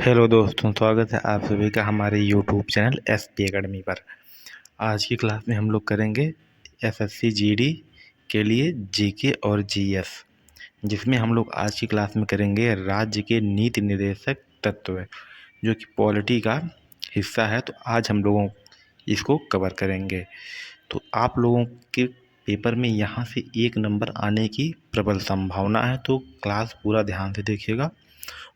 Hello दोस्तों, स्वागत है आप सभी का हमारे यूट्यूब चैनल एसपी एकेडमी पर। आज की क्लास में हम लोग करेंगे एसएससी जीडी के लिए जीके और जीएस, जिसमें हम लोग आज की क्लास में करेंगे राज्य के नीति निर्देशक तत्व, जो कि पॉलिटी का हिस्सा है। तो आज हम लोगों इसको कवर करेंगे। तो आप लोगों के पेपर में यहाँ से 1 नंबर आने की प्रबल संभावना है, तो क्लास पूरा ध्यान से देखिएगा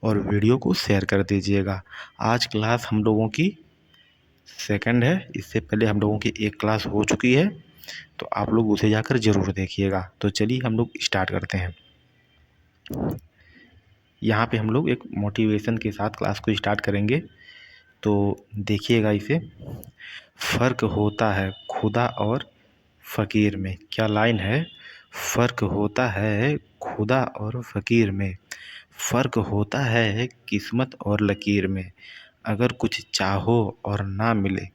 और वीडियो को शेयर कर दीजिएगा। आज क्लास हम लोगों की सेकंड है, इससे पहले हम लोगों की एक क्लास हो चुकी है, तो आप लोग उसे जाकर ज़रूर देखिएगा। तो चलिए हम लोग स्टार्ट करते हैं। यहाँ पे हम लोग एक मोटिवेशन के साथ क्लास को स्टार्ट करेंगे, तो देखिएगा इसे। फ़र्क होता है खुदा और फ़कीर में, क्या लाइन है। फ़र्क होता है खुदा और फ़कीर में, फ़र्क होता है किस्मत और लकीर में। अगर कुछ चाहो और ना मिले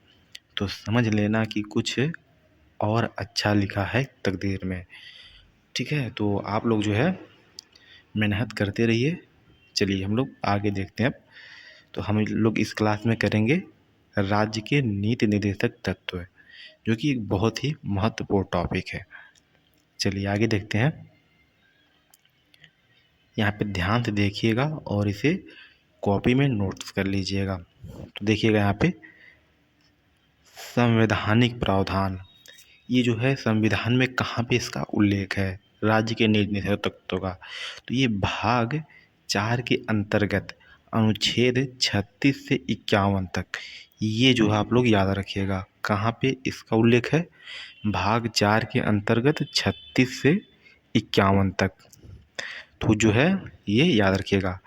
तो समझ लेना कि कुछ और अच्छा लिखा है तकदीर में। ठीक है, तो आप लोग जो है मेहनत करते रहिए। चलिए हम लोग आगे देखते हैं अब। तो हम लोग इस क्लास में करेंगे राज्य के नीति निर्देशक तत्व, जो कि एक बहुत ही महत्वपूर्ण टॉपिक है। चलिए आगे देखते हैं। यहाँ पे ध्यान से देखिएगा और इसे कॉपी में नोट्स कर लीजिएगा। तो देखिएगा यहाँ पे संवैधानिक प्रावधान, ये जो है संविधान में कहाँ पे इसका उल्लेख है राज्य के नीति निर्देशक तत्वों का। तो ये भाग 4 के अंतर्गत अनुच्छेद 36 से 51 तक, ये जो है आप लोग याद रखिएगा कहाँ पे इसका उल्लेख है। भाग 4 के अंतर्गत 36 से 51 तक, तो जो है ये याद रखिएगा।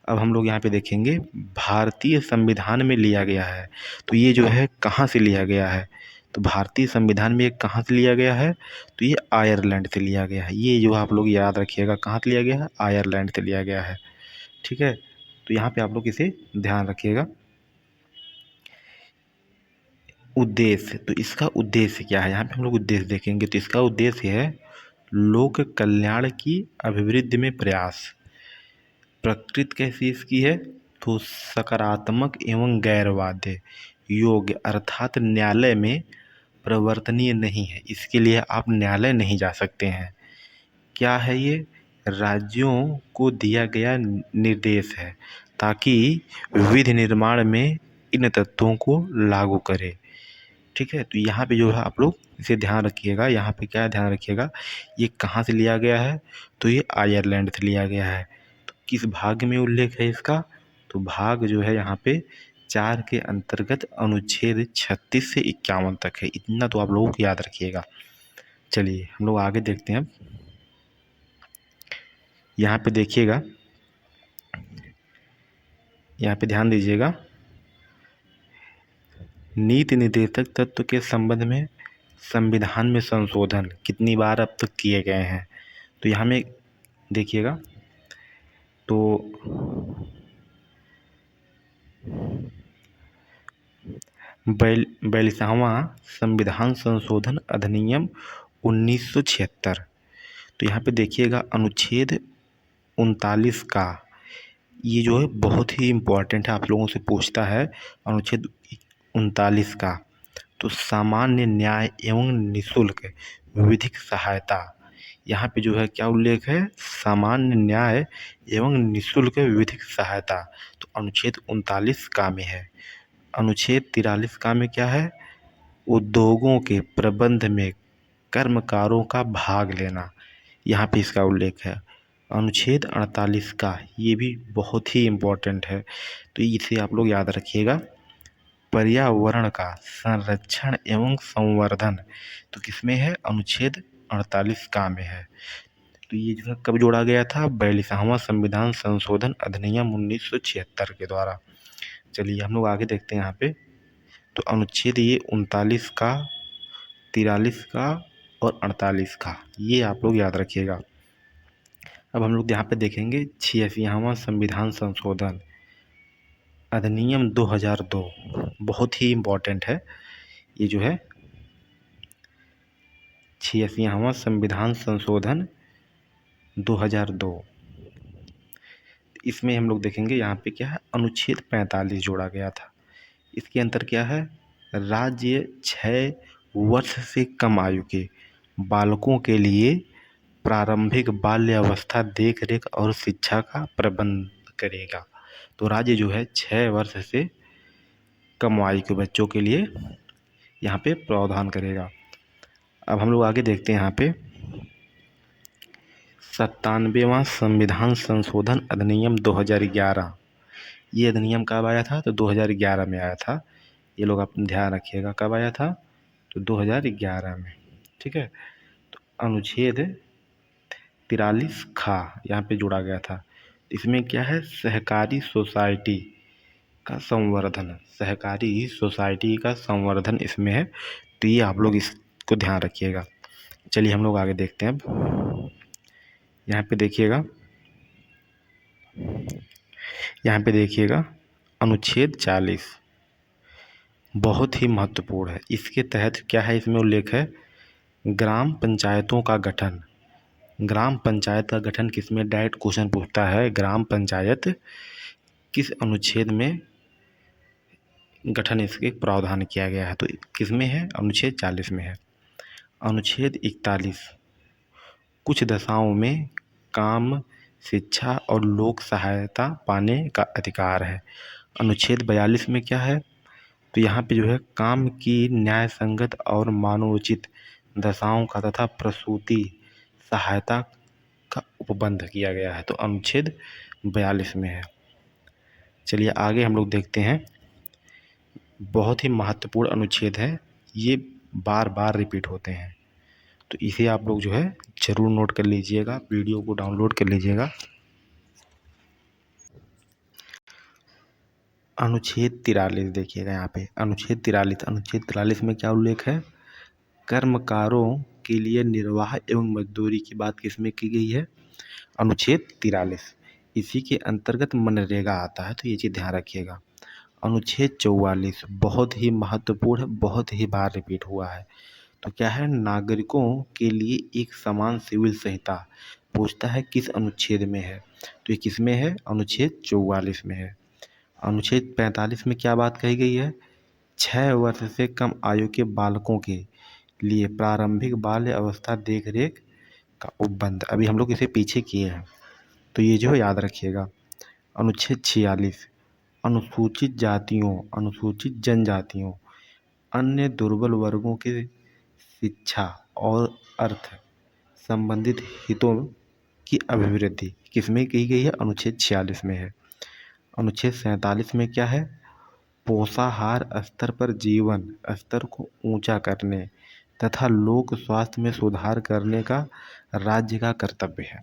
अब हम लोग यहाँ पे देखेंगे भारतीय संविधान में लिया गया है। तो ये जो है कहाँ से लिया गया है, तो भारतीय संविधान में ये कहाँ से लिया गया है, तो ये आयरलैंड से लिया गया है। ये जो आप लोग याद रखिएगा कहाँ से लिया गया है, आयरलैंड से लिया गया है। ठीक है, तो यहाँ पे आप लोग इसे ध्यान रखिएगा। उद्देश्य, तो इसका उद्देश्य क्या है, यहाँ पे हम लोग उद्देश्य देखेंगे। तो इसका उद्देश्य है लोक कल्याण की अभिवृद्धि में प्रयास। प्रकृति कैसी इसकी है, तो सकारात्मक एवं गैर बाध्य योग्य, अर्थात न्यायालय में प्रवर्तनीय नहीं है। इसके लिए आप न्यायालय नहीं जा सकते हैं। क्या है ये, राज्यों को दिया गया निर्देश है ताकि विधि निर्माण में इन तत्वों को लागू करे। ठीक है, तो यहाँ पे जो है आप लोग इसे ध्यान रखिएगा। यहाँ पे क्या ध्यान रखिएगा, ये कहाँ से लिया गया है, तो ये आयरलैंड से लिया गया है। तो किस भाग में उल्लेख है इसका, तो भाग जो है यहाँ पे 4 के अंतर्गत अनुच्छेद 36 से 51 तक है। इतना तो आप लोगों को याद रखिएगा। चलिए हम लोग आगे देखते हैं। यहाँ पे देखिएगा, यहाँ पे ध्यान दीजिएगा। नीति निर्देशक तत्व के संबंध में संविधान में संशोधन कितनी बार अब तक किए गए हैं, तो यहाँ में देखिएगा। तो 42वां संविधान संशोधन अधिनियम 1976। तो यहाँ पे देखिएगा अनुच्छेद 39 का, ये जो है बहुत ही इम्पोर्टेंट है, आप लोगों से पूछता है अनुच्छेद 39 का। तो सामान्य न्याय एवं निःशुल्क विधिक सहायता, यहाँ पे जो है क्या उल्लेख है, सामान्य न्याय एवं निःशुल्क विधिक सहायता। तो अनुच्छेद 39 का में है। अनुच्छेद 43 का में क्या है, उद्योगों के प्रबंध में कर्मकारों का भाग लेना, यहाँ पे इसका उल्लेख है। अनुच्छेद 48 का, ये भी बहुत ही इम्पोर्टेंट है, तो इसे आप लोग याद रखिएगा। पर्यावरण का संरक्षण एवं संवर्धन, तो किसमें है, अनुच्छेद 48 का में है। तो ये जो है कब जोड़ा गया था, 42वां संविधान संशोधन अधिनियम 1976 के द्वारा। चलिए हम लोग आगे देखते हैं यहाँ पे। तो अनुच्छेद ये 39 का, 43 का और 48 का, ये आप लोग याद रखिएगा। अब हम लोग यहाँ पे देखेंगे 86वां संविधान संशोधन अधिनियम 2002, बहुत ही इम्पोर्टेंट है ये जो है। 86वां संविधान संशोधन 2002, इसमें हम लोग देखेंगे यहाँ पे क्या है, अनुच्छेद 45 जोड़ा गया था। इसके अंतर क्या है, राज्य 6 वर्ष से कम आयु के बालकों के लिए प्रारंभिक बाल्यावस्था देख रेख और शिक्षा का प्रबंध करेगा। तो राज्य जो है 6 वर्ष से कम आयु के बच्चों के लिए यहाँ पे प्रावधान करेगा। अब हम लोग आगे देखते हैं यहाँ पे 97वां संविधान संशोधन अधिनियम 2011। ये अधिनियम कब आया था, तो 2011 में आया था। ये लोग आप ध्यान रखिएगा कब आया था, तो 2011 में। ठीक है, तो अनुच्छेद 43 खा यहाँ पे जोड़ा गया था। इसमें क्या है, सहकारी सोसाइटी का संवर्धन, सहकारी सोसाइटी का संवर्धन इसमें है। तो ये आप लोग इसको ध्यान रखिएगा। चलिए हम लोग आगे देखते हैं। अब यहाँ पे देखिएगा, यहाँ पे देखिएगा अनुच्छेद 40 बहुत ही महत्वपूर्ण है। इसके तहत क्या है, इसमें उल्लेख है ग्राम पंचायतों का गठन। ग्राम पंचायत का गठन किसमें, डायरेक्ट क्वेश्चन पूछता है, ग्राम पंचायत किस अनुच्छेद में गठन इसके प्रावधान किया गया है, तो किसमें है, अनुच्छेद 40 में है। अनुच्छेद 41 कुछ दशाओं में काम, शिक्षा और लोक सहायता पाने का अधिकार है। अनुच्छेद 42 में क्या है, तो यहाँ पे जो है काम की न्याय संगत और मानवोचित दशाओं का तथा प्रसूति सहायता का उपबंध किया गया है। तो अनुच्छेद 42 में है। चलिए आगे हम लोग देखते हैं, बहुत ही महत्वपूर्ण अनुच्छेद है, ये बार बार रिपीट होते हैं, तो इसे आप लोग जो है ज़रूर नोट कर लीजिएगा, वीडियो को डाउनलोड कर लीजिएगा। अनुच्छेद 43 देखिएगा यहाँ पे, अनुच्छेद 43 में क्या उल्लेख है, कर्मकारों के लिए निर्वाह एवं मजदूरी की बात किसमें की गई है, अनुच्छेद 43। इसी के अंतर्गत मनरेगा आता है, तो ये चीज़ ध्यान रखिएगा। अनुच्छेद 44 बहुत ही महत्वपूर्ण है, बहुत ही बार रिपीट हुआ है। तो क्या है, नागरिकों के लिए एक समान सिविल संहिता पूछता है किस अनुच्छेद में है, तो ये किस में है, अनुच्छेद 44 में है। अनुच्छेद 45 में क्या बात कही गई है, 6 वर्ष से कम आयु के बालकों के लिए प्रारंभिक बाल्य अवस्था देख रेख का उपबंध। अभी हम लोग इसे पीछे किए हैं, तो ये जो है याद रखिएगा। अनुच्छेद 46 अनुसूचित जातियों, अनुसूचित जनजातियों, अन्य दुर्बल वर्गों के शिक्षा और अर्थ संबंधित हितों की अभिवृद्धि किसमें की गई है, अनुच्छेद 46 में है। अनुच्छेद 47 में क्या है, पोषाहार स्तर पर जीवन स्तर को ऊंचा करने तथा लोक स्वास्थ्य में सुधार करने का राज्य का कर्तव्य है।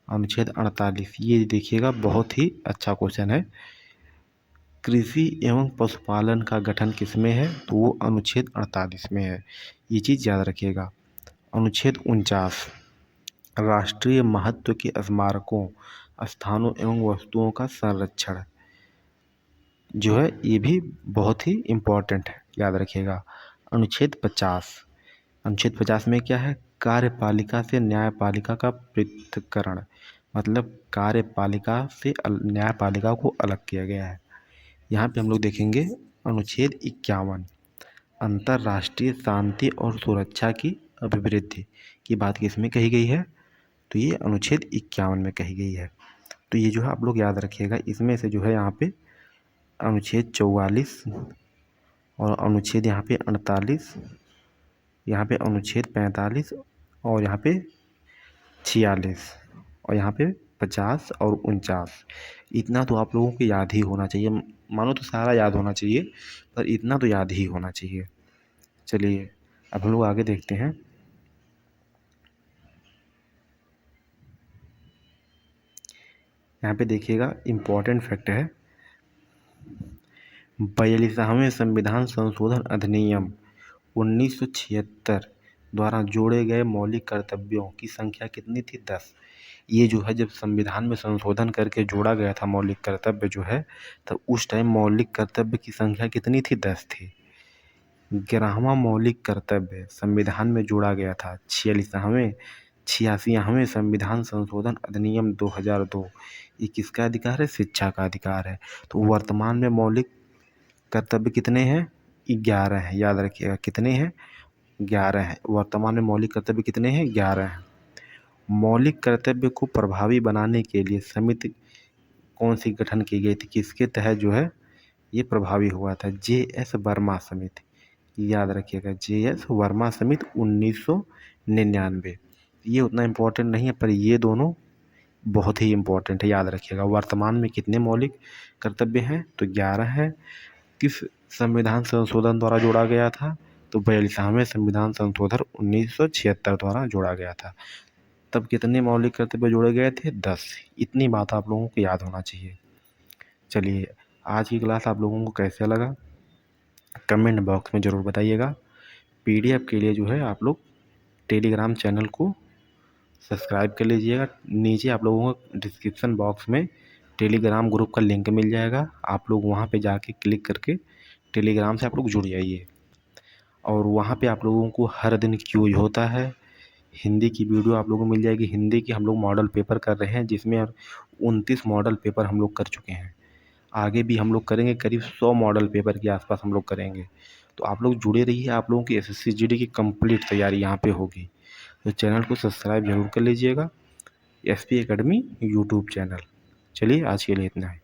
अनुच्छेद 48 ये देखिएगा, बहुत ही अच्छा क्वेश्चन है, कृषि एवं पशुपालन का गठन किसमें है, तो वो अनुच्छेद 48 में है, ये चीज़ याद रखिएगा। अनुच्छेद 49 राष्ट्रीय महत्व के स्मारकों, स्थानों एवं वस्तुओं का संरक्षण जो है, ये भी बहुत ही इम्पोर्टेंट है, याद रखिएगा। अनुच्छेद 50 में क्या है, कार्यपालिका से न्यायपालिका का पृथक्करण, मतलब कार्यपालिका से न्यायपालिका को अलग किया गया है। यहाँ पे हम लोग देखेंगे अनुच्छेद 51 अंतर्राष्ट्रीय शांति और सुरक्षा की अभिवृद्धि की बात किसमें कही गई है, तो ये अनुच्छेद 51 में कही गई है। तो ये जो है आप लोग याद रखिएगा। इसमें से जो है यहाँ पे अनुच्छेद 44 और अनुच्छेद यहाँ पे 48, यहाँ पे अनुच्छेद 45 और यहाँ पे 46 और यहाँ पे 50 और 49, इतना तो आप लोगों को याद ही होना चाहिए। मानो तो सारा याद होना चाहिए, पर इतना तो याद ही होना चाहिए। चलिए अब हम लोग आगे देखते हैं। यहाँ पे देखिएगा इम्पोर्टेंट फैक्ट है, 42वें संविधान संशोधन अधिनियम 1976 द्वारा जोड़े गए मौलिक कर्तव्यों की संख्या कितनी थी, 10। ये जो है जब संविधान में संशोधन करके जोड़ा गया था मौलिक कर्तव्य जो है, तब उस टाइम मौलिक कर्तव्य की संख्या कितनी थी, 10 थी। 11वां मौलिक कर्तव्य संविधान में जोड़ा गया था 46वें 86वें संविधान संशोधन अधिनियम 2002 ये किसका अधिकार है? शिक्षा का अधिकार है। तो वर्तमान में मौलिक कर्तव्य कितने हैं? 11 हैं। याद रखिएगा कितने हैं? 11 हैं। वर्तमान में मौलिक कर्तव्य कितने हैं? 11 हैं। मौलिक कर्तव्य को प्रभावी बनाने के लिए समिति कौन सी गठन की गई थी? किसके तहत जो है ये प्रभावी हुआ था? JS वर्मा समिति। याद रखिएगा JS वर्मा समिति 1999। ये उतना इम्पोर्टेंट नहीं है पर ये दोनों बहुत ही इम्पोर्टेंट है, याद रखिएगा। वर्तमान में कितने मौलिक कर्तव्य हैं? तो 11 हैं। किस संविधान संशोधन द्वारा जोड़ा गया था? तो 42वें संविधान संशोधन 1976 द्वारा जोड़ा गया था। तब कितने मौलिक कर्तव्य जोड़े गए थे? 10। इतनी बात आप लोगों को याद होना चाहिए। चलिए, आज की क्लास आप लोगों को कैसे लगा कमेंट बॉक्स में ज़रूर बताइएगा। PDF के लिए जो है आप लोग टेलीग्राम चैनल को सब्सक्राइब कर लीजिएगा। नीचे आप लोगों को डिस्क्रिप्शन बॉक्स में टेलीग्राम ग्रुप का लिंक मिल जाएगा। आप लोग वहाँ पे जाके क्लिक करके टेलीग्राम से आप लोग जुड़ जाइए और वहाँ पे आप लोगों को हर दिन क्यूज होता है। हिंदी की वीडियो आप लोगों को मिल जाएगी। हिंदी की हम लोग मॉडल पेपर कर रहे हैं जिसमें 29 मॉडल पेपर हम लोग कर चुके हैं। आगे भी हम लोग करेंगे, करीब 100 मॉडल पेपर के आसपास हम लोग करेंगे। तो आप लोग जुड़े रहिए, आप लोगों की SSC GD की कंप्लीट तैयारी यहाँ पे होगी। तो चैनल को सब्सक्राइब जरूर कर लीजिएगा। SP academy YouTube channel. चलिए, आज के लिए इतना है।